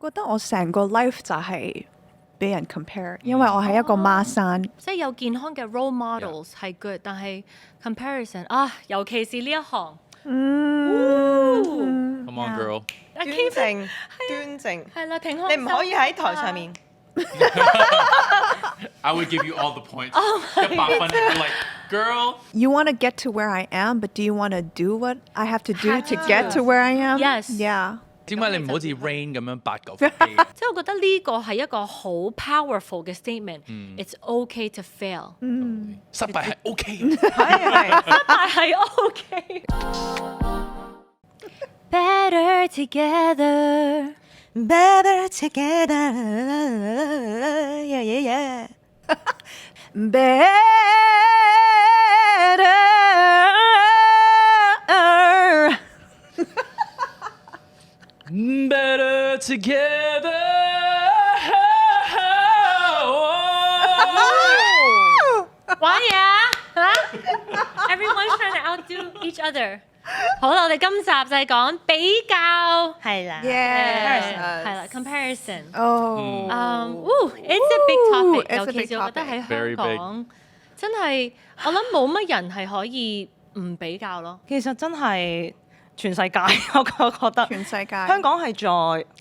覺得我成個 life 就係俾人 compare，因為我係一個孖生。即係有健康嘅 role models 係 good，但係 comparison 啊，尤其是呢一行。Come on, girl. 端正，端正。係啦，停開手。你唔可以喺台上面。I would give you all the points. 100分 You're like, girl. You want to get to where I am, but do you want to do what I have to do to get to where I am? Yes. Yeah. 點解你唔好似 Rain 咁樣8嚿腹肌？即係我覺得呢個係一個好 powerful 嘅 statement。It's okay to fail。失敗係 OK 嘅。係。但係 OK。Better together。Better together. Yeah, yeah, yeah. Better. Better together. Why Everyone's trying to outdo each other。好啦，我哋今集就係講比較，係啦。Yes. 係啦 ，comparison。Oh. It's a big topic， it's a 尤 big 其是我覺得喺 Very 香 big 港，真係我諗冇乜人係可以唔比較咯。其實真係全世界，我覺得全世界香港係再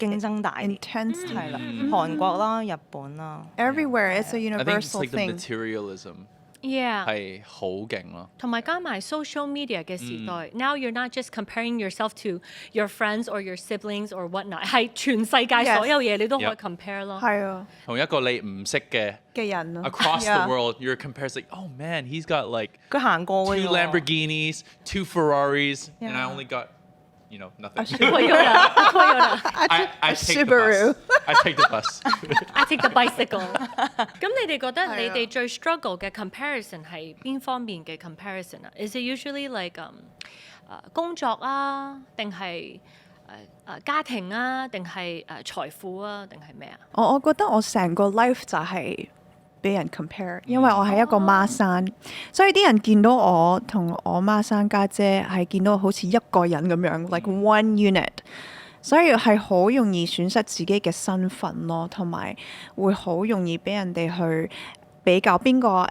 競爭大啲， intense 係啦，韓國啦、日本啦。 everywhere. It's a I think it's universal like the thing. materialism Yeah。係好勁咯。同埋加埋 social media 嘅時代，now you're not just comparing yourself to your friends or your siblings or whatnot，係全世界 Yes 所有嘢你都可以 Yep compare 咯。係啊同一個你唔識嘅人啊 across Yeah. the world, you're comparing like, oh man, he's got like 佢行過嘅 2 喎 Lamborghinis, 2 Ferraris, and I Yeah. only got, nothing. Toyota I take the Subaru. bus. I take the bus. I take the bicycle 咁你哋覺得係啊你哋最 struggle 嘅 comparison 係邊方面嘅 comparison 啊 ？Is it usually like 工作啊，定係家庭啊，定係財富啊，定係咩啊？我覺得我成個 life 就係俾人 compare，因為我係一個孖生，所以啲人見到我同我孖生家姐係見到好似一個人咁樣，like one unit，所以係好容易損失自己嘅身份咯，同埋會好容易俾人哋去比較邊個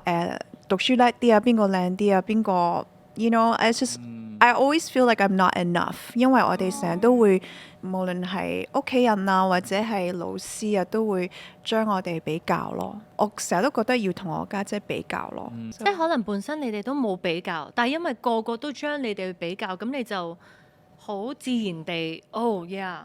讀書叻啲啊，邊個靚啲啊，邊個 it's just I always feel like I'm not enough，因為我哋成日都會無論係屋企人啊或者係老師啊，都會將我哋比較咯。我成日都覺得要同我家姐比較咯。即係可能本身你哋都冇比較，但係因為個個都將你哋去比較，咁你就好自然地，oh yeah，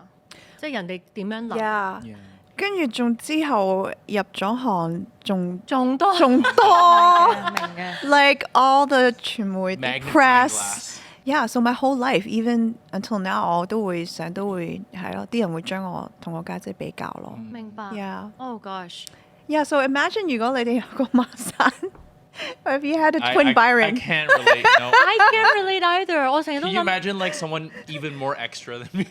即係人哋點樣諗 Yeah， Yeah. 跟住仲之後入咗行，仲仲多仲多明嘅。 ，like all the 傳媒啲 Magnifying press。 glass. Yeah, so my whole life, even until now，我都會成日都會係咯，啲人會將我同我家姐比較咯。明白 Yeah. Oh gosh， Yeah, so imagine 如果你哋有個孖生，if you had a I twin can't Byron，relate. No. I can't relate either。我成日都 Can you 諗 imagine like someone even more extra than me?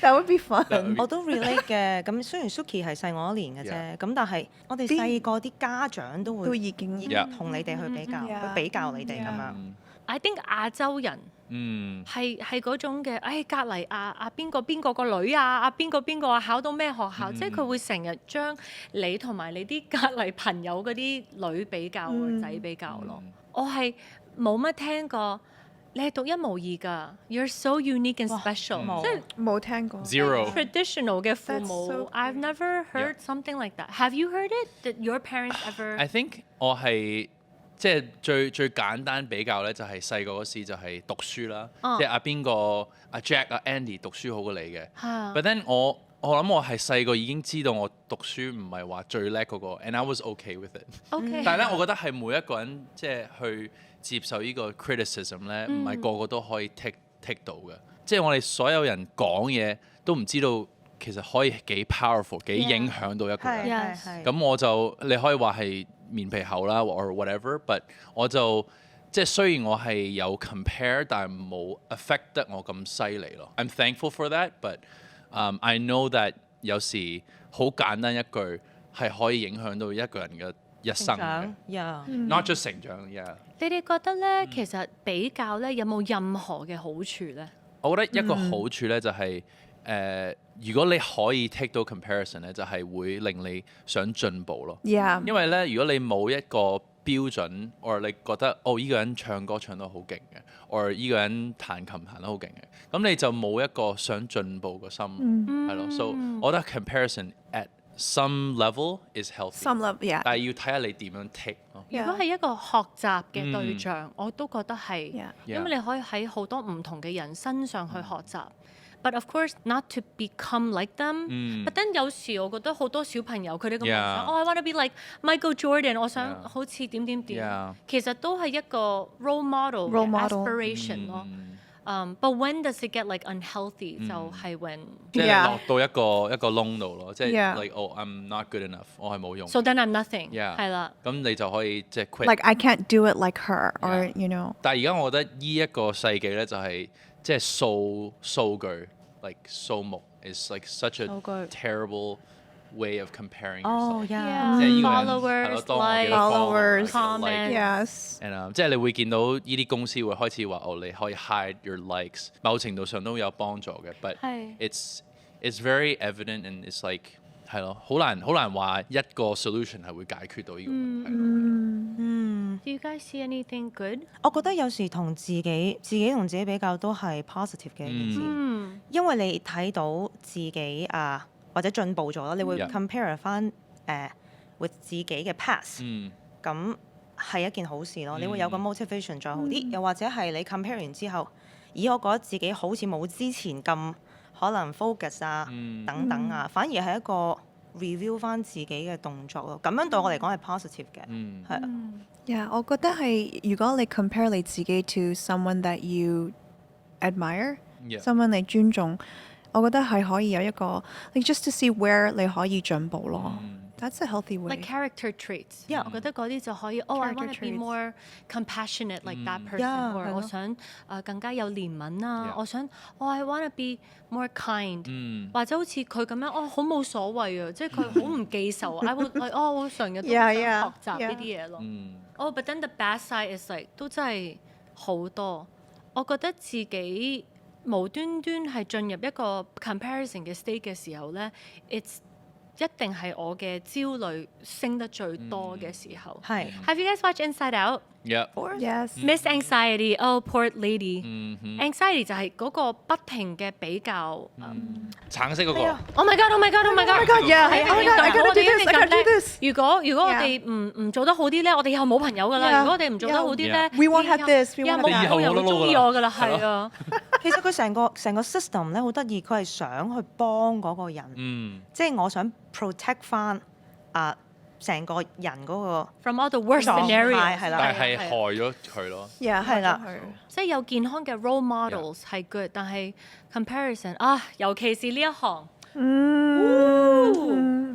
that would be That would fun。be- 我都 relate 嘅，咁雖然 Suki 係細我一年嘅啫， Yeah. 咁但係我哋細個啲家長都都會已經 Yeah. 同你哋去比較， Yeah. 去比較你哋咁樣。 I think 亞洲人係嗰種嘅，隔離邊個個女啊，邊個啊考到咩學校，即係佢會成日將你同埋你啲隔離朋友嗰啲女比較或者仔比較咯。我係冇乜聽過。你係獨一無二㗎，You're so unique and special，冇即係冇聽過。 Zero. traditional 嘅父 That's 母 so I've never heard something like that. Have you heard it? Did your parents ever? I think 我係即係最簡單比較咧，就係細個嗰時就係讀書啦，即係邊個Jack Andy 讀書好過你嘅。But then 我諗我係細個已經知道我讀書唔係話最叻嗰個，and I was okay with it。 OK，但係咧，我覺得係每一個人即係去接受呢個 criticism 咧，唔係個個都可以 take 到嘅。即係我哋所有人講嘢都唔知道，其實可以幾 powerful， 幾影響到一個人。係係。咁我就你可以話係面皮厚啦，or whatever，but 我就即係雖然我係有 compare，但係冇 affect 得我咁犀利咯。I'm thankful for that，but I know that 有時好簡單一句係可以影響到一個人嘅一生嘅，not just 成長，yeah。你哋覺得咧，其實比較咧有冇任何嘅好處咧？我覺得一個好處咧就係、如果你可以 take 到 comparison 咧，就係會令你想進步咯。 Yeah. 因為咧，如果你冇一個標準，或者你覺得依個人唱歌唱得好勁嘅，或者依個人彈琴彈得好勁嘅，咁你就冇一個想進步嘅心，係咯。So 我覺得 comparison at some level is healthy。 Some love, yeah. 但係要睇下你點樣 take 咯。如果係一個學習嘅對象，我都覺得係 Yeah. 因為你可以喺好多唔同嘅人身上去學習。But of course not to become like them. But then 有時我覺得好多小朋友佢哋咁夢想， I want to be like Michael Jordan， 我想好似點點點。其實都係一個 role model 嘅 aspiration 咯。But when does it get like unhealthy？ 就係 when 即係 Yeah. 落到一個窿度咯，即係 Yeah. like I'm not good enough， 我係冇用。 So then I'm nothing。 Yeah. 係啦。咁你就可以即係 quit。 Like I can't do it like her, or Yeah. you know. 但係而家我覺得依一個世紀咧，就係即係數據 like 數目 is like such a 數據 terrible way of comparing 哦 yourself。 ，yeah，即係依個人 Followers, 係咯，當我幾多 followers, followers，like Yes. and 即係你會見到呢啲公司會開始話你可以 hide your likes， 某程度上都有幫助嘅。But 係 it's very evident and it's like 係咯，好難話一個 solution 係會解決到呢個問題。Do you guys see anything good？我覺得有時同自己同自己比較都係 positive 嘅一件事，因為你睇到自己或者進步咗啦，你會 Yeah. compare 翻with 自己嘅 past，咁係一件好事咯。你會有個 motivation 再好啲，又或者係你 compare 完之後，咦我覺得自己好似冇之前咁可能 focus 等等反而係一個 review 翻自己嘅動作咯。咁樣對我嚟講係 positive 嘅，係啊。Yeah， 我覺得係如果你 compare 你自己 to someone that you admire， Yeah. someone 你尊重，我覺得係可以有一個，like just to see where 你可以進步咯。That's a healthy way. Like character traits， Yeah. 我覺得嗰啲就可以。I want to Character be traits. more compassionate like that person， Yeah，或者係咯我想更加有憐憫啊 Yeah. 我想I want to be more kind，或者好似佢咁樣，好冇所謂啊，即係佢好唔記仇啊。I would 我成日都想 Yeah, yeah, 學習呢啲嘢咯。But then the bad side is like 都真係好多。我覺得自己無端端係進入一個 comparison 嘅 state 嘅時候咧，it's 一定係我嘅焦慮升得最多嘅時候。係 Have you guys watched Inside Out？ Yeah. Yes. Miss Anxiety， poor lady。Anxiety 就係嗰個不停嘅比較。橙色嗰個 Oh my god！Oh my god！Oh my god！ God, yeah. 係 Oh my God, I gotta 我 do 哋一 this, 定 I 咁 gotta do 叻 this. 如果我哋唔做得好啲咧，我哋以後冇朋友噶啦。 Yeah. 如果我哋唔做得好啲咧 We won't have this, we 以後 won't 冇 have 朋友 that. 又會中意我噶啦，係啊。其實佢成個 system 咧好得意，佢係想去幫嗰個人，即係我想 protect 翻成個人嗰個 From all the worst 狀態 scenarios 係啦但係害咗佢咯。 Yeah，係啦即係有健康嘅 role models 係 good，但係 comparison 尤其是呢一行。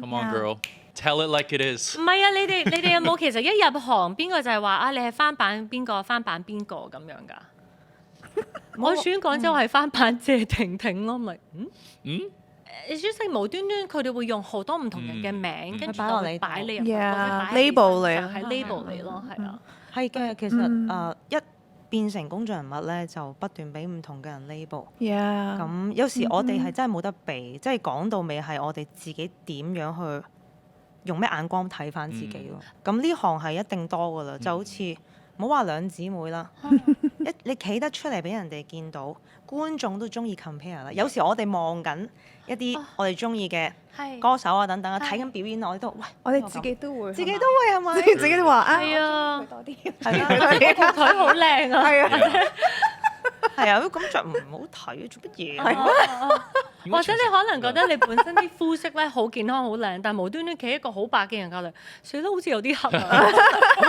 Come on, girl. Tell it like it is. 唔係啊！你哋有冇其實一入行邊個就係話你係翻版邊個咁樣㗎？我選廣州係翻版謝婷婷咯，咪It's just like 無端端佢哋會用好多唔同人嘅名，跟住就會擺你入去 Yeah，或者擺你 label 你身上係 label 你咯，係啊。係嘅。其實一變成公眾人物咧，就不斷俾唔同嘅人 label。 Yeah。咁有時我哋係真係冇得避，即係講到尾係我哋自己點樣去用咩眼光睇翻自己咯。咁呢行係一定多噶啦，就好似唔好話兩姊妹啦，你企得出嚟俾人哋見到，觀眾都中意 compare 啦。有時我哋望緊一啲我哋中意嘅係歌手等等睇緊表演，我哋都喂，我哋自己都會，自己都會係咪？自己都話係啊，多啲。係啦，條腿好靚啊！係啊。係啊，咁着唔好睇，做乜嘢？或者你可能覺得你本身啲膚色咧好健康好靚，但係無端端企一個好白嘅人隔離，死得好似有啲黑啊！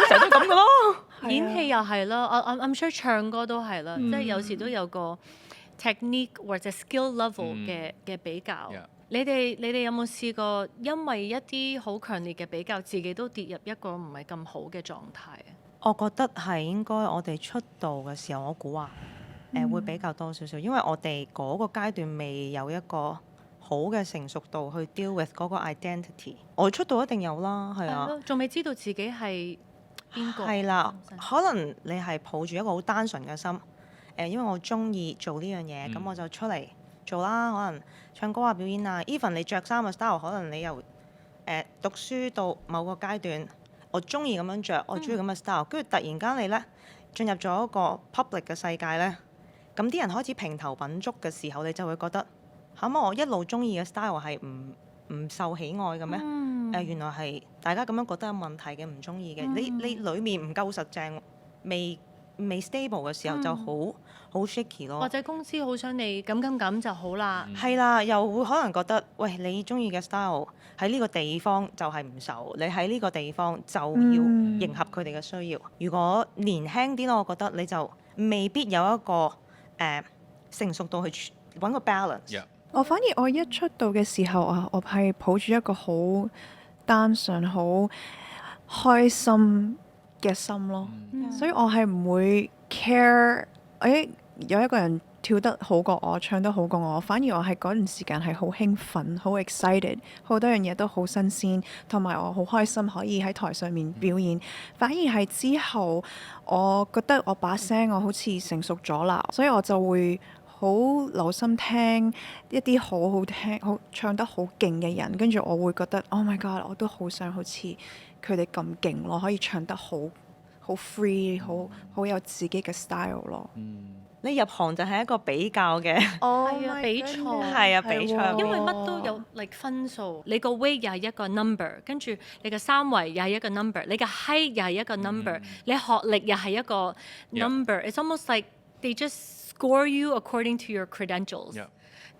成日都咁嘅咯。演戲又係啦，I'm sure 唱歌都係啦，即係有時都有個 technique 或者 skill level 嘅比較。 Yeah. 你哋有冇試過因為一啲好強烈嘅比較，自己都跌入一個唔係咁好嘅狀態啊？我覺得係應該我哋出道嘅時候，我估會比較多少少，因為我哋嗰個階段未有一個好嘅成熟度去 deal with 嗰個 identity。我出道一定有啦，係啊，仲未知道自己係邊個？係啦，可能你係抱住一個好單純嘅心，因為我中意做呢樣嘢，咁我就出嚟做啦。可能唱歌啊、表演啊，even 你着衫嘅 style，可能你由讀書到某個階段，我中意咁樣着，我中意咁嘅 style，跟住突然間你咧進入咗一個 public 嘅世界咧，咁啲人開始評頭品足嘅時候，你就會覺得嚇乜我一路中意嘅 style 係唔受喜愛嘅咩？原來係大家咁樣覺得有問題嘅，唔中意嘅。你裡面唔夠實正，未 stable 嘅時候就好 shaky 咯。或者公司好想你咁就好啦。係啦，又會可能覺得，喂，你中意嘅 style 喺呢個地方就係唔受，你喺呢個地方就要迎合佢哋嘅需要。如果年輕啲咯，我覺得你就未必有一個成熟到去揾個 balance。Yeah. 我反而我一出道嘅時候啊，我係抱住一個好單純、好開心嘅心咯，所以我係唔會 care，有一個人跳得好過我，唱得好過我，反而我係嗰段時間係好興奮、好 excited， 好多樣嘢都好新鮮，同埋我好開心可以喺台上面表演。反而係之後，我覺得我把聲我好似成熟咗啦，所以我就會好留心聽一啲好好聽、好唱得好勁嘅人，跟住我會覺得 Oh my God， 我都好想好似佢哋咁勁咯，可以唱得好 free， 好有自己嘅 style 咯。你入行就係一個比較嘅，係啊，比賽係啊，比賽，因為乜都有分數，你個 weight 又係一個 number， 跟住你嘅三圍又係一個 number， 你嘅 height 又係一個 number， 你學歷又係一個 number。It's almost like they just score you according to your credentials。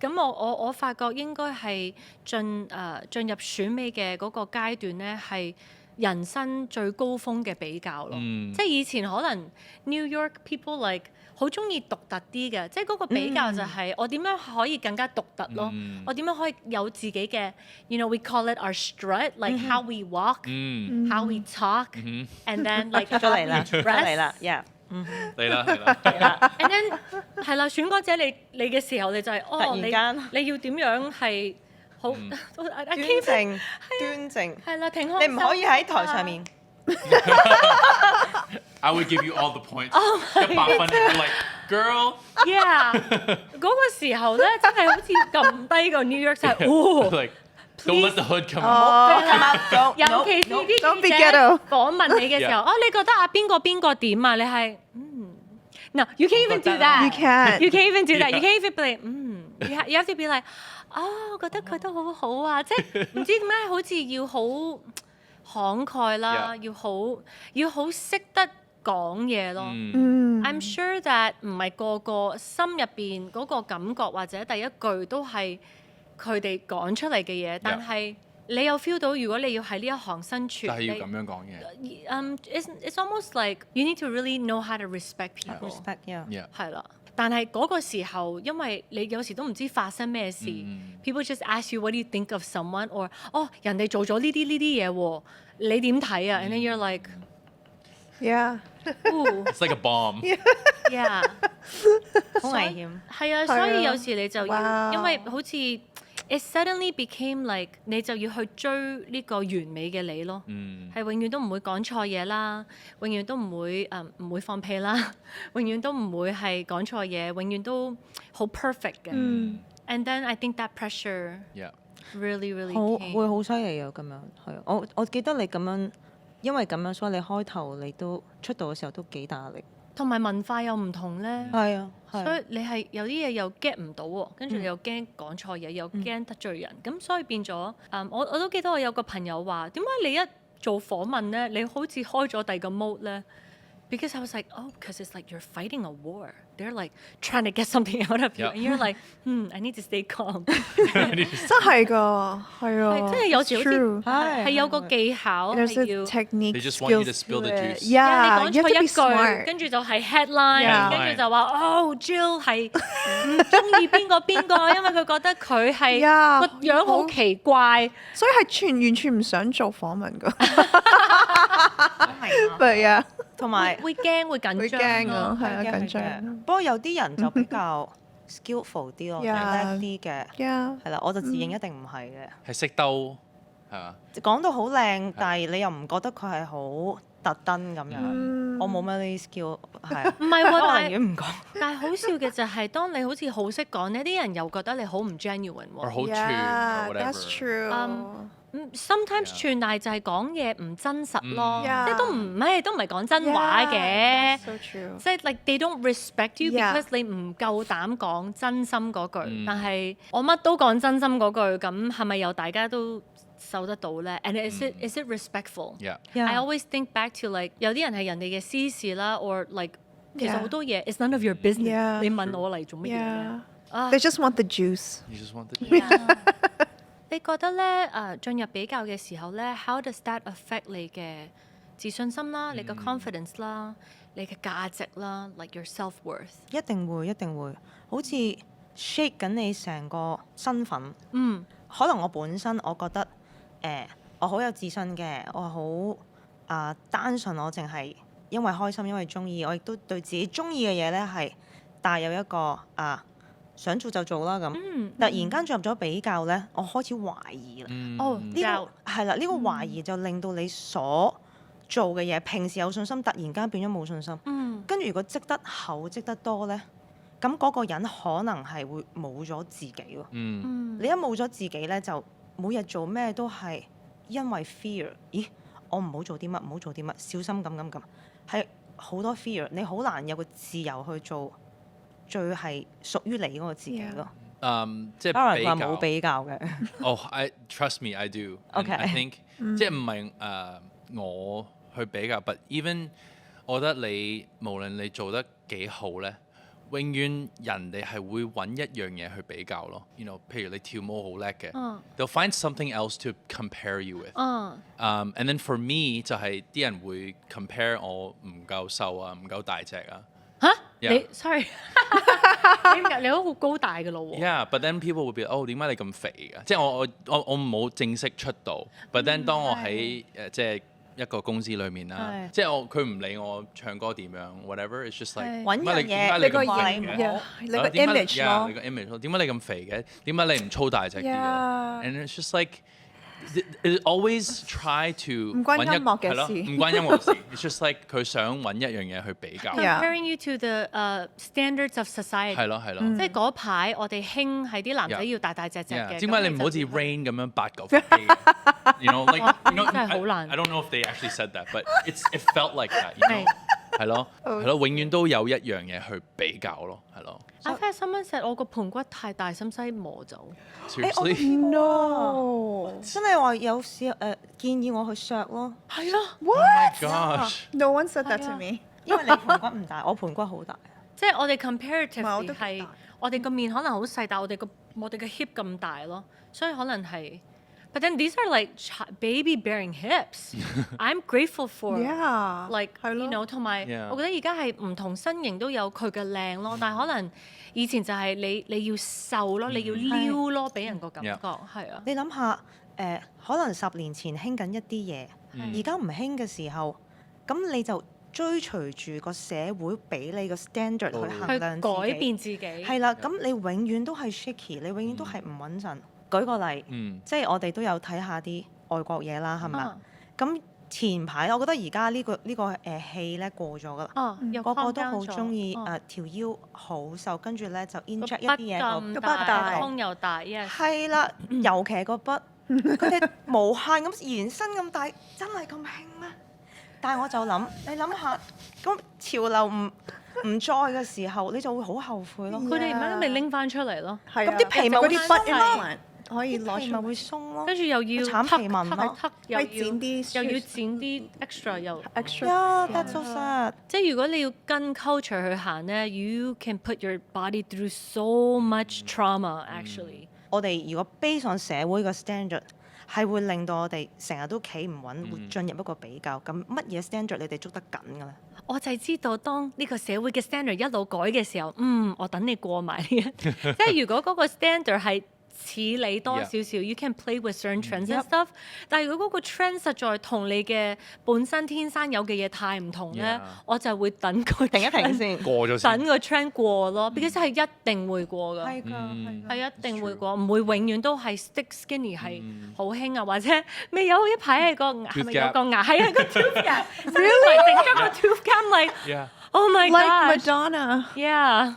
咁我發覺應該係進入選美嘅嗰個階段咧，係人生最高峰嘅比較咯。即係以前可能 New York people like 好中意獨特啲嘅，即係嗰個比較就係我點樣可以更加獨特咯。我點樣可以有自己嘅 ，you know we call it our strut，like how we walk，how we talk，and then like 出嚟啦，出嚟啦，yeah。嚟啦，and then 係啦，選歌者你嘅時候，你就係突然間你要點樣係好端正，係啦，停開，你唔可以喺台上面。I would give you all the points. 100分，you're like girl. Yeah， 嗰個時候咧，真係好似撳低個 New York 就係， Like don't let the hood come out. 尤其是啲記者訪問你嘅時候，你覺得邊個點啊？你係No, you can't even do that. You can't. You can't even do that. You can't even be like, you have to be like, 我覺得佢都好好啊，即係唔知點解好似要好慷慨啦，要好識得講嘢咯。I'm sure that 唔係個個心入邊嗰個感覺或者第一句都係佢哋講出嚟嘅嘢，但係你有 feel 到如果你要喺呢一行生存，就係要咁樣講嘢。It's almost like you need to really know how to respect people。respect，yeah。係啦。但係嗰個時候，因為你有時都唔知發生咩事，people just ask you what do you think of someone，or 人哋做咗呢啲嘢喎，你點睇啊？And then you're like Yeah， It's like a bomb. Yeah， 好危險。係啊，所以有時你就要，因為好似 it suddenly became like 你就要去追呢個完美嘅你咯，係永遠都唔會講錯嘢啦，永遠都唔會放屁啦，永遠都唔會係講錯嘢，永遠都好 perfect 嘅。And then I think that pressure really 會好犀利啊！咁樣係啊，我記得你咁樣，因為咁樣，所以你開頭你都出道嘅時候都幾大壓力。同埋文化又唔同咧，係啊，所以你係有啲嘢又 get 唔到喎，跟住你又驚講錯嘢，又驚得罪人，咁所以變咗我都記得我有個朋友話，點解你一做訪問咧，你好似開咗第二個 mode 咧？Because I was like, because it's like you're fighting a war. They're like trying to get something out of you, and you're like, I need to stay calm. 真係㗎，係啊，真係有時好似係有個技巧 There's 係 a 要。 technique. They just want you to spill the juice. 你 Yeah，講 you 錯 have to 一 be smart. 句，跟住就係 headline， Yeah. 跟住就話Jill 係唔中意邊個，因為佢覺得佢係 Yeah，個樣好奇怪。所以係完全唔想做訪問㗎。係啊， But yeah，同埋會驚會緊會張咯驚啊，係啊，緊張。不過有啲人就比較 skillful 啲咯，叻 Yeah 啲嘅， Yeah，係啦，我就自認一定唔係嘅。係識兜係嘛？講到好靚，但係你又唔覺得佢係好特登咁樣，我冇乜呢啲 skill 係啊。唔係喎，我但係寧願唔講。但係好笑嘅就係，當你好似好識講呢啲人又覺得你好唔 genuine 喎。or 好 Yeah, 串 or that's whatever。true. Sometimes 串，但係就係講嘢唔真實咯， Yeah. 即係都唔係講真話 Yeah, 嘅 that's。so true. 即係 like they don't respect you Yeah. because 你唔夠膽講真心嗰句，但嗯係我乜都講真心嗰句，咁係咪又大家都受得到咧？And is it respectful? Yeah. I always think back to like 有啲人係人哋嘅私事啦，or like 其實 Yeah. 好多嘢 it's none of your business。 Yeah. 你問我嚟做乜嘢咧 Yeah.？啊 They just want the juice. You just want the 你覺得咧進入比較嘅時候咧，how does that affect 你嘅自信心啦、你嘅 confidence 啦、你嘅價值啦，like your self worth？一定會，一定會，好似 shake 緊你成個身份。嗯可能我本身我覺得我好有自信嘅，我好單純，我淨係因為開心，因為中意，我亦都對自己中意嘅嘢咧係帶有一個想做就做啦咁。突然間進入咗比較咧，我開始懷疑啦。哦，呢、就個係啦，呢、個懷疑就令到你所做嘅嘢，平時有信心，突然間變咗冇信心。跟住如果積得厚、積得多咧，咁嗰個人可能係會冇咗自己喎。你一冇咗自己咧，就每日做咩都係因為 fear。咦，我唔好做啲乜，唔好做啲乜，小心咁，係好多 fear。你好難有個自由去做最係屬於你嗰個自己咯。即係 Aaron 比話冇較。比較嘅。I trust me, I do. And Okay. I think 即係唔係我去比較，but even 我覺得你無論你做得幾好咧，永遠人哋係會揾一樣嘢去比較咯。譬如你跳舞好叻嘅，they'll find something else to compare you with. And then for me 就係啲人會 compare 我唔夠瘦啊，唔夠大隻啊。嚇 Yeah. 你 sorry，你都好高大嘅咯喎。 Yeah, but then people will be 點解你咁肥㗎？即係我冇正式出道，but then 當我喺即係一個公司裏面啦，係即係佢唔理我唱歌點樣，whatever，it's just like 揾樣嘢點解你你個咁肥型嘅？ yeah，你個點解 image 咯你個 image 咯，點解你咁肥嘅？點解你唔粗大隻啲嘅 Yeah. ？And it's just like it always try to 唔關揾一音樂嘅係咯事唔關音樂事。It's just like 佢想揾一樣嘢去比較， Yeah. Comparing you to the standards of society。係咯係咯。即係嗰排我哋興係啲男仔 Yeah. 要大大隻隻 Yeah，嘅。點解你唔好似咁就 Rain 咁樣八嚿腹肌？You know, like you know, 真係好難 I don't know if they actually said that, but it felt like that. You know，係咯，永遠都有一樣嘢去比較咯，係咯。 I've had someone said 我個盤骨太大，使唔使磨走？ Seriously， No. 真係話有時建議我去削咯，係咯， Gosh， No one said that to me. 因為你盤骨唔大，我盤骨好大。即係我哋唔係我 comparatively 都幾係大我哋個面可能好細，但係我哋嘅 hip 咁大咯，所以可能係。But then these are like baby bearing hips. I'm grateful for Yeah. like 係咯 you know，同埋 Yeah. 我覺得而家係唔同身形都有佢嘅靚咯，但係可能以前就係你要瘦咯，你要撩咯，俾人個感覺 Yeah. 係啊。你諗下可能10年前興緊一啲嘢，而家唔興嘅時候，咁你就追隨住個社會俾你個 standard 去去衡量自己。改變自己係啦，咁你永遠都係 shaky，你永遠都係唔穩陣。舉個例，即係我哋都有睇下啲外國嘢啦，係咪啊？咁前排我覺得而家呢個戲咧過咗噶啦，又個個都 calm down 好咗中意哦條腰好瘦，跟住咧就個 inject 一筆啲嘢咁個大大，胸又大，yes。係啦，尤其係個筆，佢哋無限咁延伸咁大，真係咁興咩？但係我就諗，你諗下，咁潮流唔再嘅時候，你就會好後悔咯。佢哋唔係咪拎翻出嚟咯？係啊咁啲皮咪會嗰啲筆鬆咯 implant 可以攞出嚟。皮咪會鬆咯。跟住又要慘皮紋咯又要可以剪啲又要剪啲 extra 又。 extra。 Yeah，that's so sad。即係如果你要跟 culture 去行咧，you can put your body through so much trauma actually。我哋如果 base on 社會嘅 standard，係會令到我哋成日都企唔穩，會進入一個比較。咁乜嘢 standard 你哋捉得緊㗎咧？我就係知道，當呢個社會嘅 standard 一路改嘅時候，我等你過埋呢一。即係如果嗰個 standard 係似你多少少 Yeah. you can play with certain trends and stuff。但係如果嗰個 trend 實在同你嘅本身天生有嘅嘢太唔同咧 Yeah. 我就會等佢停一停先。過咗先等個 trend 過咯，because 係一定會過㗎。係㗎，係㗎。係一定會過，唔會永遠都係 stick skinny 係好興啊，或者未有一排係個牙係咪有個牙係啊個 tooth gap，really 整咗個 tooth gap like Yeah. oh my Like gosh Madonna. yeah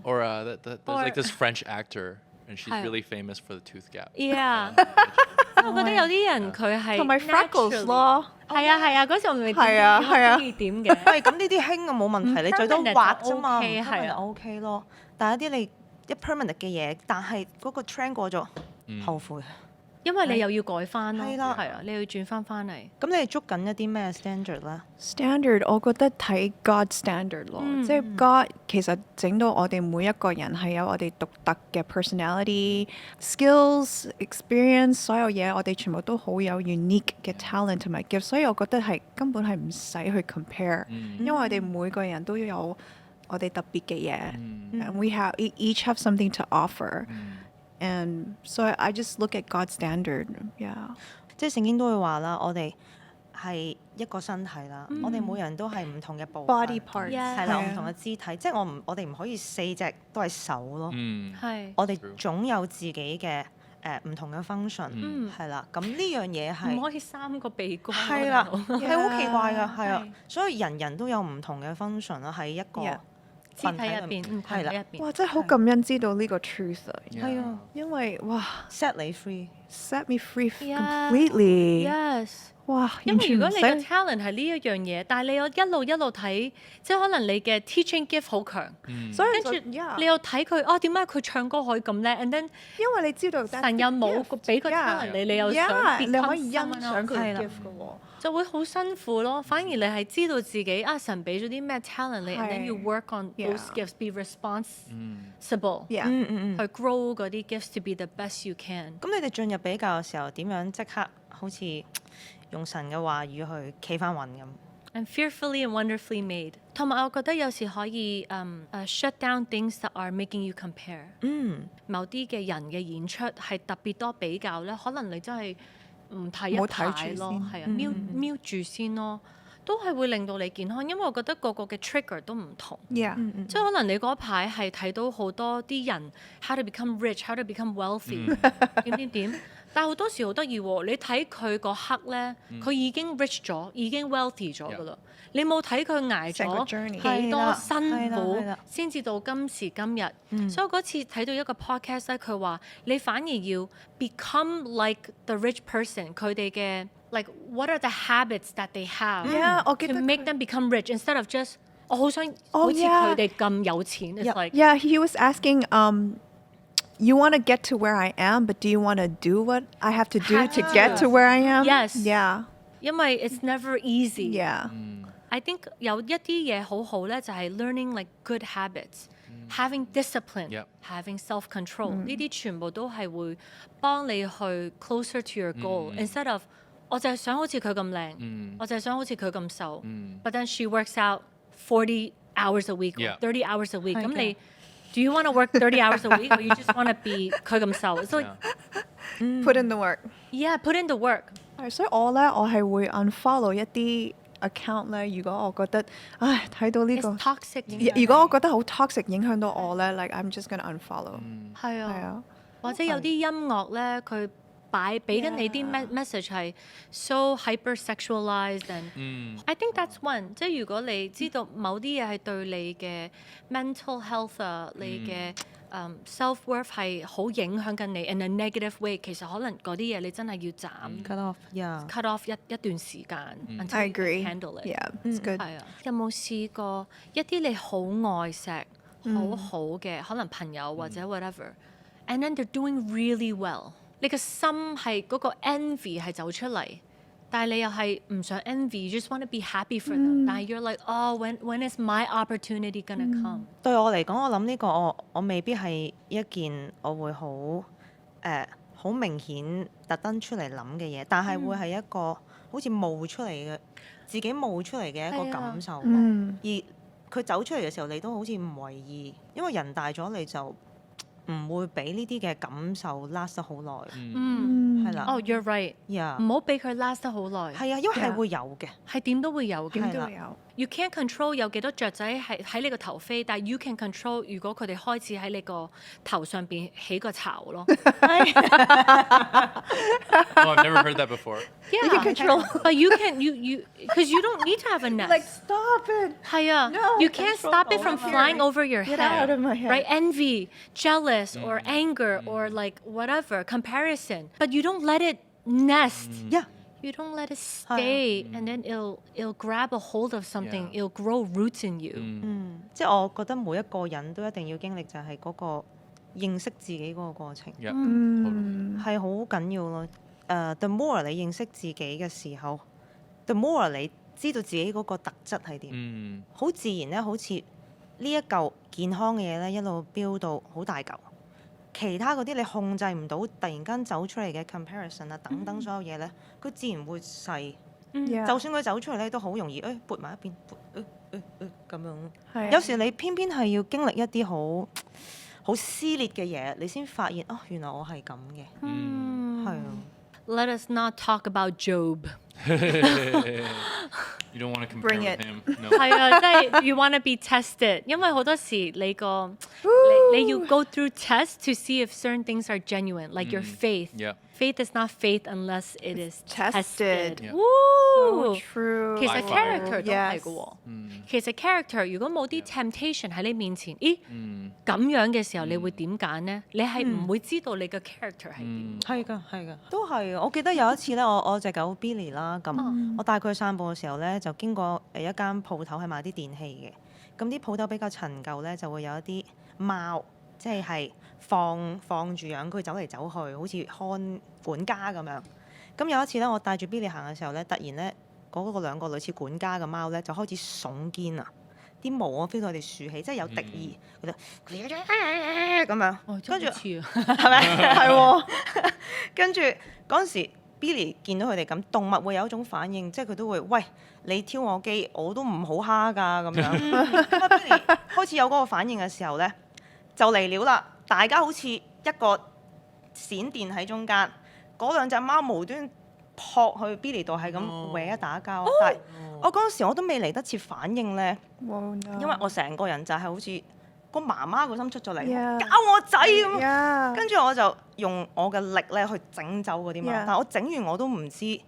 Or there's like Or- this French actor and she's係 really famous for the tooth gap. yeah 我覺得有啲人佢係同埋 freckles 咯。係啊嗰時我咪係啊係啊中意點嘅。喂，咁呢啲興啊冇問題，你最多 permanent 畫就啫嘛，唔 OK，係啊 OK 咯。但係一啲你一 permanent 嘅嘢，但係嗰個 trend 過咗，後悔。因為你又要改翻咯，係啦係啊，你要轉翻嚟。咁你哋捉緊一啲咩 standard 咧？ Standard 我覺得睇 God standard 咯，即係 God 其實整到我哋每一個人係有我哋獨特嘅 personality、skills、experience，所有嘢我哋全部都好有 unique 嘅 talent 同埋 gift，所以我覺得係根本係唔使去 compare，因為我哋每個人都有我哋特別嘅嘢，and we have each have something to offer。And so I just look at God's standard. Yeah. 即係聖經都會話啦，我哋係一個身體啦，我哋每人都係唔同嘅部分 Body parts. Yeah. 係啦，係啊唔同嘅肢體，即係我哋唔可以4隻都係手咯，係我哋總有自己嘅唔同嘅 function，係啦，咁呢樣嘢係唔可以3個鼻哥。係啦，係好奇怪㗎，係係啊，所以人人都有唔同嘅 function 啦，喺一個 Yeah. 肢體入邊，係啦入邊。哇！真係好感恩知道呢個 truth 啊，係啊因為哇 set 你 free。 set me free Yeah. completely。 Yes。哇！因為如果完全唔你嘅使 talent 係呢一樣嘢，但係你有一路睇，即係可能你嘅 teaching gift 好強，所以跟住就 yeah 你又睇佢點解佢唱歌可以咁叻，and then 因為你知道神又冇俾個 talent 你，你又想 yeah，你可 become 以欣 someone 賞 else 佢嘅係啦 gift 嘅喎。就會好辛苦咯。反而你係知道自己神俾咗啲咩 talent 你，and then 係 you work on those Yeah gifts，be responsible， Yeah。去 grow 嗰啲 gifts to be the best you can。咁你哋進入比較嘅時候，點樣即刻好似用神嘅話語去企翻穩咁？ I'm fearfully and wonderfully made。同埋我覺得有時可以shut down things that are making you compare。某啲嘅人嘅演出係特別多比較咧，可能你真係唔睇一冇睇排咯，住先係啊，瞄住先咯，都係會令到你健康，因為我覺得個個嘅 trigger 都唔同。 Yeah。即係可能你嗰排係睇到好多啲人 how to become rich，how to become wealthy，點，但係好多時好得意喎，你睇佢嗰刻咧，佢已經 rich 咗，已經 wealthy 咗噶啦。你冇睇佢捱成個咗 journey 幾多辛苦係啦先至到今時今日。所以嗰次睇到一個 podcast 咧，佢話你反而要 become like the rich person，佢哋嘅 like what are the habits that they have Yeah，我記 to 得 make them become rich instead of just 我好想 Oh，好似 yeah 佢哋咁有錢。It's like Yeah, he was asking, you want to get to where I am, but do you want to do what I have to do Have to to. get to where I am? Yes. Yeah. 因為 it's never easy。 Yeah. I think 有一啲嘢好好咧，就係 learning like good habits，having discipline， Yep. having self-control，呢啲全部都係會幫你去 closer to your goal。Instead of 我就係想好似佢咁靚，我就係想好似佢咁瘦，but then she works out 40 hours a week or Yeah. 30 hours a week。咁係嘅你 do you want to work 30 hours a week or you just want to be 佢咁瘦？It's like Put in the work. yeah，put in the work。係，所以我係會 unfollow 一啲 account 咧。如果我覺得睇到呢 It's 個， toxic 影響你。如果我覺得好 toxic 影響到我咧，like I'm just gonna unfollow。係啊。係啊。或者有啲音樂咧，佢俾緊你啲 message 係 so hyper sexualized and I think that's one。即係如果你知道某啲嘢係對你嘅 mental health 啊，你嘅self worth 係好影響緊你 in a negative way，其實可能嗰啲嘢你真係要斬 cut off，yeah。 cut off 一段時間 until I you can agree. handle it。 Yeah, it's good. 係啊，有冇試過一啲你好愛錫、好好嘅可能朋友或者 whatever，and then they're doing really well，你嘅心係嗰個 envy 係走出嚟，但係你又係唔想 envy，you just want to be happy for them，但係 you're like when is my opportunity gonna come？對我嚟講，我諗呢個我未必係一件我會好明顯特登出嚟諗嘅嘢，但係會係一個好似冒出嚟嘅自己冒出嚟嘅一個感受。而佢走出嚟嘅時候，你都好似唔為意，因為人大咗你就唔會俾呢啲嘅感受 last 得好耐，係啦。哦，you're right，唔好俾佢 last 得好耐。係啊，因為係會有嘅，係點都會有嘅，點都會有。You can't control 有幾多雀仔係喺你個頭飛，但係 you can control 如果佢哋開始喺你個頭上邊起個巢咯。Oh, I've never heard that before. Yeah, You can control. But you can you because you don't need to have a nest. Like stop it. 係啊 No, you can't control stop it all from of your- flying over your Get head. out of my head. Right? Envy, jealous, or anger, or like whatever, comparison. But you don't let it nest. Yeah. You don't let it stay, and then it'll grab a hold of something. Yeah. It'll grow roots in you. 即係我覺得每一個人都一定要經歷就係嗰個認識自己嗰個過程， Yeah, totally. 係好緊要咯。The more 你認識自己嘅時候，the more 你知道自己嗰個特質係點，好自然咧，好似呢一嚿健康嘅嘢咧，一路飆到好大嚿。其他嗰啲你控制唔到，突然間走出嚟嘅 comparison 啊，等等所有嘢咧，佢自然會細。 Yeah. 就算佢走出嚟咧，都好容易撥埋一邊，咁樣。係啊有時你偏偏係要經歷一啲好撕裂嘅嘢，你先發現原來我係咁嘅，係啊。 Let us not talk about Job. You don't want to compare Bring with it. him. No. 係啊，即係 you wanna be tested，因為好多時你要 go through tests to see if certain things are genuine, like your faith. Yeah. Faith is not faith unless it is tested. Yeah. Woo! True. 其實 By character 都係 Yes. 嘅喎。其實 character 如果冇啲 temptation 喺你面前，咦咁樣嘅時候，你會點揀呢？你係唔會知道你嘅 character 係點。係㗎，係㗎，都係。我記得有一次咧，我隻狗 Billy 啦，咁我帶佢去散步嘅時候咧，就經過一間鋪頭係賣啲電器嘅。咁啲鋪頭比較陳舊咧，就會有一啲貓，即係放住養佢走嚟走去，好似看管家咁樣。咁有一次咧，我帶住 Billy 行嘅時候咧，突然咧嗰兩個類似管家嘅貓咧，就開始聳肩啊！啲毛我 feel 到佢哋豎起，即係有敵意，佢就咁樣。跟住係咪？係喎。跟住嗰陣時 ，Billy 見到佢哋咁，動物會有一種反應，即係佢都會喂你挑我機，我都唔好蝦㗎咁樣。咁啊 Billy 開始有嗰個反應嘅時候咧，就嚟了啦！大家好似一個閃電喺中間，嗰兩隻貓無端撲去 Billy 度，係咁搲打交。但係我嗰陣時我都未嚟得切反應咧， Whoa, no. 因為我成個人就係好似個媽媽個心出咗嚟 Yeah. 搞我仔咁。 Yeah. 跟住我就用我嘅力咧去整走嗰啲貓 Yeah. 但係我整完我都唔知，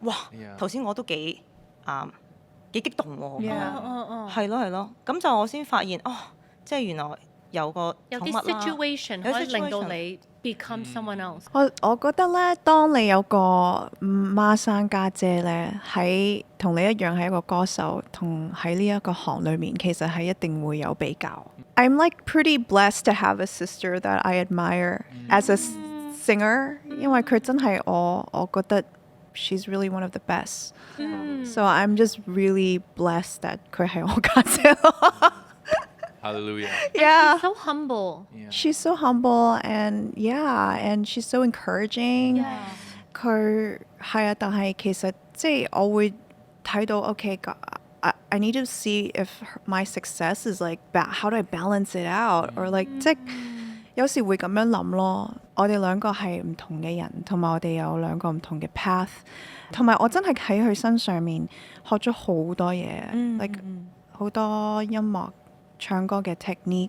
哇！ Yeah. 頭先我都幾激動喎， Yeah. 係咯係咯，咁就我先發現即係原來有個有啲寵物啦 situation 有可以令到 situation 你 become someone else。我覺得咧，當你有個孖生家姐咧，喺同你一樣係一個歌手，同喺呢一個行裏面，其實係一定會有比較。I'm like pretty blessed to have a sister that I admire as a singer，因為佢真係我覺得 she's really one of the best。So I'm just really blessed that 佢係我家姐咯。 Hallelujah. Yeah. So humble。 Yeah. She's so humble and and she's so encouraging. 佢係啊，但係其實即係我會睇到 I need to see if my success is like how do I balance it out or like 即係有時會咁樣諗咯。我哋兩個係唔同嘅人，同埋我哋有兩個唔同嘅 path，同埋我真係喺佢身上面學咗好多嘢，like 好多音樂。唱歌嘅 technique，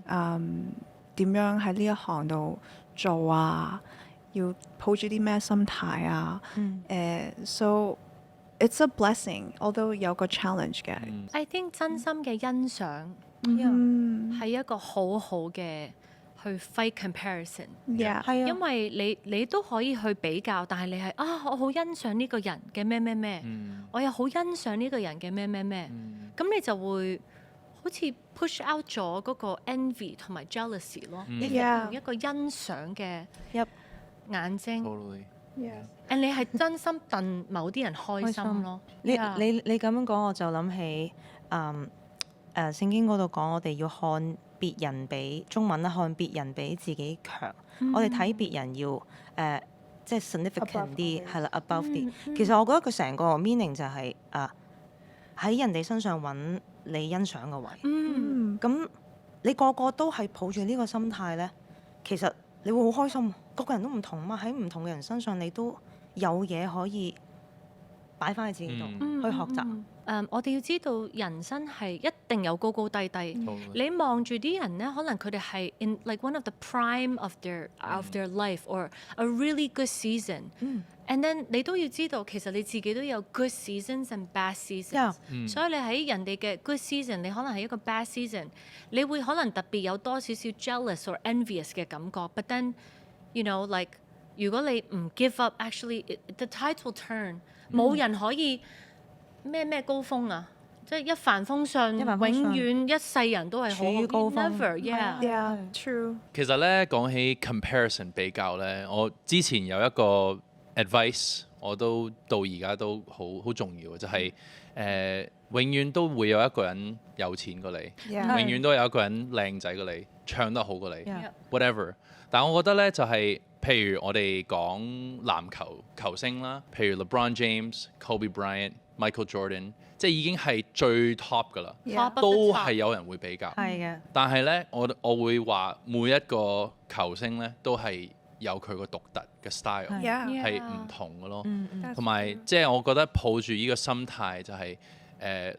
點樣喺呢一行度做啊？要抱住啲咩心態啊？So it's a blessing，although 有個 challenge 嘅。 I think 真心嘅欣賞係一個好好嘅去 fight comparison。 Yeah，係啊，因為你都可以去比較，但係你係我好欣賞呢個人嘅咩咩咩，我又好欣賞呢個人嘅咩咩咩，咁你就會好似 push out 咗嗰個 envy 同埋 jealousy 咯。你係用一個欣賞嘅眼睛 Totally. ，and 你係真心戥某啲人開心咯。你 Yeah 你咁樣講，我就諗起聖經嗰度講，我哋要看別人比中文啦，看別人比自己強。我哋睇別人要即係 significant 啲，係啦 above 啲。其實我覺得佢成個 meaning 就係喺人哋身上揾你欣賞嘅位。咁你個個都係抱住呢個心態咧，其實你會好開心。個個人都唔同嘛，喺唔同嘅人身上你都有嘢可以擺翻喺自己度去學習。我哋要知道人生係一定有高高低低。你望住啲人咧，可能佢哋係 in like one of the prime of their life or a really good season。And then 你都要知道，其實你自己都有 good seasons and bad seasons。所以你喺人哋嘅 good season，你可能係一個 bad season，你會可能特別有多少少 jealous or envious 嘅感覺。But then you know like 如果你唔 give up，actually the tide will turn。冇人可以咩高峰啊！即係一帆風順，永遠一世人都係好處於高峰。 Yeah，true。其實咧講起 comparison 比較咧，我之前有一個 advice， 我都到而家都好重要嘅，就係永遠都會有一個人有錢過你， Yeah. 永遠都有一個人靚仔過你，唱得好過你 Yeah. whatever。但我覺得咧就係、譬如我哋講籃球球星啦，譬如 LeBron James、Kobe Bryant、Michael Jordan， 即係已經係最 top 㗎啦 Yeah. 都係有人會比較。係嘅。但係咧，我會話每一個球星咧都係有佢個獨特嘅 style， Yeah. 係唔同嘅咯。 That's 同埋即係我覺得抱住呢個心態就係、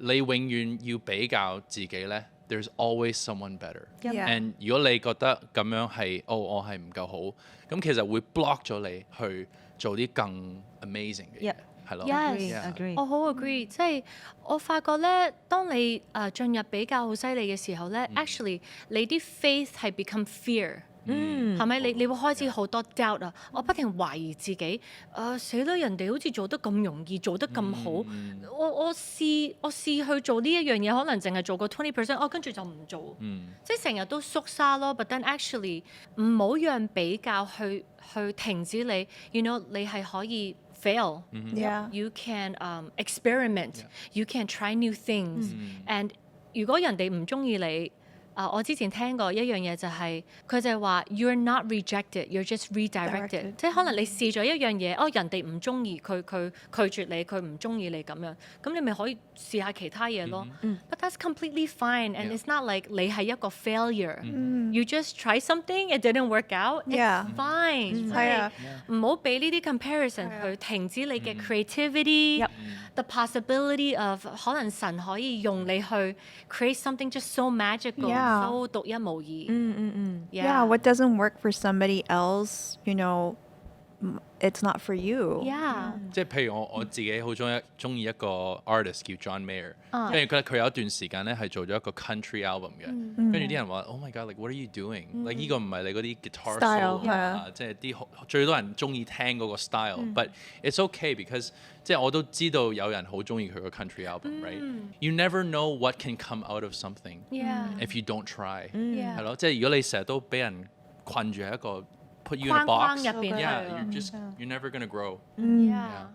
你永遠要比較自己咧。There's always someone better。 Yeah. And 如果你覺得咁樣係我係唔夠好，咁其實會 block 咗你去做啲更 amazing 嘅嘢，係咯。 Yes， agree。我好 agree，即係我發覺咧，當你進入比較好犀利嘅時候咧，actually 你啲 faith 係 become fear。係咪？你會開始好多 doubt 啊！我不停懷疑自己，死啦！人哋好似做得咁容易，做得咁好，我試去做呢一樣嘢，可能淨係做個 20%， 跟住就唔做，即係成日都縮沙咯。But then actually 唔好讓比較去停止你，you know 你係可以 fail。 Yeah. You can experiment. You can try new things. And 如果人哋唔中意你。我之前聽過一樣嘢就係、佢就係話 you're not rejected, you're just redirected。 即係可能你試咗一樣嘢，人哋唔中意佢拒絕你，佢唔中意你咁樣，咁你咪可以試下其他嘢咯。But that's completely fine and it's not like 你係一個 failure。You just try something, it didn't work out, it's Yeah. fine。係啊，唔好俾呢啲 comparison 去停止你嘅 creativity。The possibility of 可能神可以用你去 create something just so magical。So 獨一無二。Yeah, what doesn't work for somebody else, you know, it's not for you. Yeah。即係譬如我自己好中意一個 artist 叫 John Mayer，跟住佢有一段時間咧係做咗一個 country album 嘅，跟住啲人話 Oh my God，like what are you doing？like 呢個唔係你嗰啲 guitar Style， solo 啊，即係啲最多人中意聽嗰個 style。But it's okay because 即係我都知道有人好中意佢個 country album，right？You never know what can come out of something Yeah。 if you don't try， Yeah。係咯，即係如果你成日都俾人困住喺一個 put you in a 框 box，入邊 yeah，係啊 you're never gonna grow。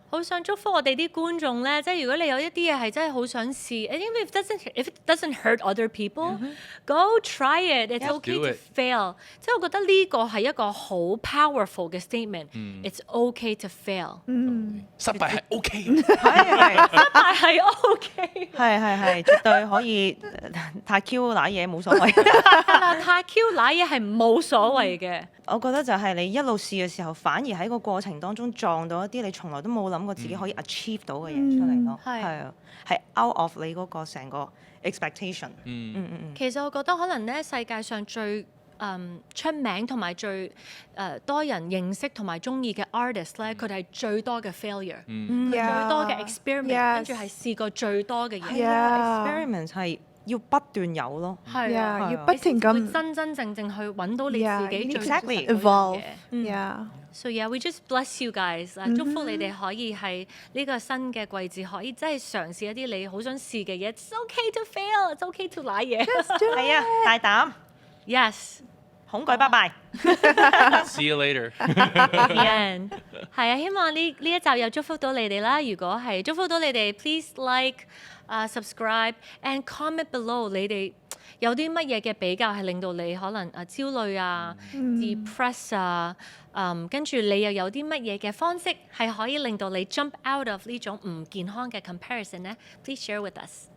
好想祝福我哋啲觀眾咧，即係如果你有一啲嘢係真係好想試，and even if it doesn't hurt other people，go try it. It's okay Do to it. fail。即係我覺得呢個係一個好 powerful 嘅 statement。It's okay to fail。失敗係 OK 嘅。但係 OK。係，絕對可以太 Q 賴嘢冇所謂。太 Q 賴嘢係冇所謂嘅。我覺得就係你一路試嘅時候，反而喺個過程當中撞到一啲你從來都冇諗過自己可以 achieve 到嘅嘢出嚟咯。係啊，係 out of 你嗰個成個 expectation。其實我覺得可能咧，世界上最出名同埋最多人認識同埋中意嘅 artist 咧，佢哋係最多嘅 failure，最多嘅 experiment， 跟住係試過最多嘅嘢。 experiment 係要不斷有咯。係啊， Yeah，要不停咁會真真正正去揾到你自己最 exactly evolve。Yeah。 So yeah, we just bless you guys。祝福你哋可以喺呢個新嘅季節，可以真係嘗試一啲你好想試嘅嘢。It's okay to fail, it's okay to 賴嘢。係啊，大膽， Yes。恐懼拜拜。 See you later。 The end。係啊，希望呢一集又祝福到你哋啦。如果係祝福到你哋 ，please like、subscribe and comment below。你哋有啲乜嘢嘅比較係令到你可能焦慮啊、depress 啊，跟住你又有啲乜嘢嘅方式係可以令到你 jump out of 呢種唔健康嘅 comparison 呢？ Please share with us。